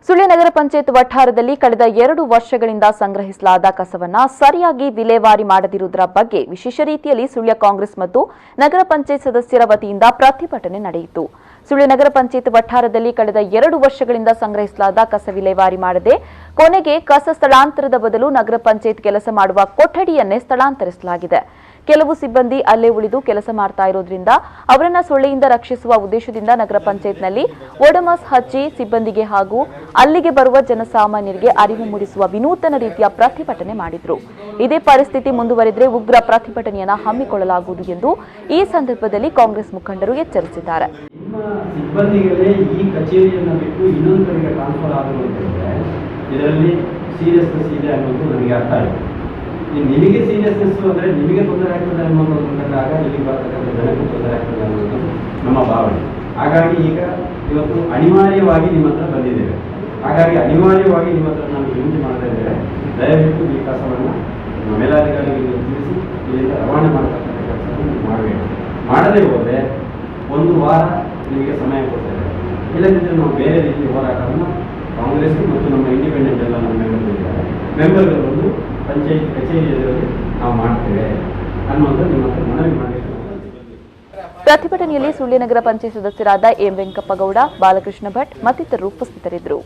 ಸುಳ್ಯ ನಗರ ಪಂಚಾಯತ್ ವಠಾರದಲ್ಲಿ ಕಳೆದ 2 ವರ್ಷಗಳಿಂದ ಸಂಗ್ರಹಿಸಲಾದ ಕಸವನ್ನ ಸರಿಯಾಗಿ ವಿಲೇವಾರಿ ಮಾಡದಿರುವುದರ ಬಗ್ಗೆ ವಿಶೇಷ ರೀತಿಯಲ್ಲಿ ಸುಳ್ಯ ಕಾಂಗ್ರೆಸ್ ಮತ್ತು ನಗರ ಪಂಚಾಯತ್ ಸದಸ್ಯರ ವತಿಯಿಂದ ಪ್ರತಿಭಟನೆ ನಡೆಯಿತು. ಸುಳ್ಯ ನಗರ ಪಂಚಾಯತ್ ವಠಾರದಲ್ಲಿ ಕಳೆದ 2 ವರ್ಷಗಳಿಂದ ಸಂಗ್ರಹಿಸಲಾದ ಕಸ ವಿಲೇವಾರಿ ಮಾಡದೆ ಕೊನೆಗೆ ಕಸ ಸ್ಥಳಾಂತರದ ಬದಲು ನಗರ ಪಂಚಾಯತ್ ಕೆಲಸ ಮಾಡುವ ಕೊಠಡಿಯನ್ನೇ ಸ್ಥಳಾಂತರಿಸಲಾಗಿದೆ. ಕೆಲವು ಸಿಬ್ಬಂದಿ ಅಲ್ಲೇ ಉಳಿದು ಕೆಲಸ ಮಾಡ್ತಾ ಇರೋದ್ರಿಂದ ಅವರನ್ನ ಸೊಳ್ಳೆಯಿಂದ ರಕ್ಷಿಸುವ ಉದ್ದೇಶದಿಂದ ನಗರ ಪಂಚಾಯತ್ನಲ್ಲಿ ಓಡಮಸ್ ಹಚ್ಚಿ ಸಿಬ್ಬಂದಿಗೆ ಹಾಗೂ ಅಲ್ಲಿಗೆ ಬರುವ ಜನಸಾಮಾನ್ಯರಿಗೆ ಅರಿವು ಮೂಡಿಸುವ ವಿನೂತನ ರೀತಿಯ ಪ್ರತಿಭಟನೆ ಮಾಡಿದ್ರು. ಇದೇ ಪರಿಸ್ಥಿತಿ ಮುಂದುವರೆದರೆ ಉಗ್ರ ಪ್ರತಿಭಟನೆಯನ್ನು ಹಮ್ಮಿಕೊಳ್ಳಲಾಗುವುದು ಎಂದು ಈ ಸಂದರ್ಭದಲ್ಲಿ ಕಾಂಗ್ರೆಸ್ ಮುಖಂಡರು ಎಚ್ಚರಿಸಿದ್ದಾರೆ. ಸಿಬ್ಬಂದಿಗಳೇ ಈ ಕಚೇರಿಯನ್ನು ಬಿಟ್ಟು ಇನ್ನೊಂದು ಕಡೆಗೆ ಟ್ರಾನ್ಸ್ಫರ್ ಆಗುವಂತೆ ಇದರಲ್ಲಿ ಸೀರಿಯಸ್ನೆಸ್ ಇದೆ ಅನ್ನೋದು ನನಗೆ ಅರ್ಥ ಆಯಿತು. ನಿಮಗೆ ಸೀರಿಯಸ್ನೆಸ್ ಅಂದರೆ ನಿಮಗೆ ತೊಂದರೆ ಆಗ್ತದೆ ಅನ್ನೋದು ಬಂದಾಗ ಇಲ್ಲಿ ಬರ್ತಕ್ಕಂಥ ಜನಕ್ಕೆ ತೊಂದರೆ ಆಗ್ತದೆ ಅನ್ನೋದು ನಮ್ಮ ಭಾವನೆ. ಹಾಗಾಗಿ ಈಗ ಇವತ್ತು ಅನಿವಾರ್ಯವಾಗಿ ನಿಮ್ಮ ಹತ್ರ ಬಂದಿದ್ದೇವೆ. ಹಾಗಾಗಿ ಅನಿವಾರ್ಯವಾಗಿ ನಿಮ್ಮ ಹತ್ರ ನಾನು ವಿನಂತಿ ಮಾಡ್ತಾ ಇದ್ದೇವೆ, ದಯವಿಟ್ಟು ಈ ಕಸವನ್ನು ಮೇಲಾಧಿಕಾರಿಗಳಿಗೆ ತಿಳಿಸಿ ಇಲ್ಲಿಂದ ರವಾನೆ ಮಾಡತಕ್ಕಂಥ ಕೆಲಸವನ್ನು ಮಾಡಬೇಕು. ಮಾಡದೇ ಹೋದರೆ 1 ವಾರ ನಿಮಗೆ ಸಮಯ ಕೊಡ್ತೇವೆ. ಇಲ್ಲದಿದ್ದರೆ ನಾವು ಬೇರೆ ರೀತಿಯ ಹೋರಾಟವನ್ನು ಕಾಂಗ್ರೆಸ್ ಮತ್ತು ನಮ್ಮ ಇಂಡಿಪೆಂಡೆಂಟ್ ಎಲ್ಲ ನಮ್ಮ ಮೆಂಬರ್ಗಳು ಬಂದು ಪಂಚಾಯತ್ ಕಚೇರಿ ಎದುರಲ್ಲಿ ನಾವು ಮಾಡ್ತೇವೆ ಅನ್ನೋದು ನಿಮ್ಮ ಹತ್ರ ಮನವಿ ಮಾಡಬೇಕು. ಪ್ರತಿಭಟನೆಯಲ್ಲಿ ಸುಳ್ಯ ನಗರ ಪಂಚಾಯತ್ ಸದಸ್ಯರಾದ ಎಂ ವೆಂಕಪ್ಪಗೌಡ, ಬಾಲಕೃಷ್ಣ ಭಟ್ ಮತ್ತಿತರರು ಉಪಸ್ಥಿತರಿದ್ದರು.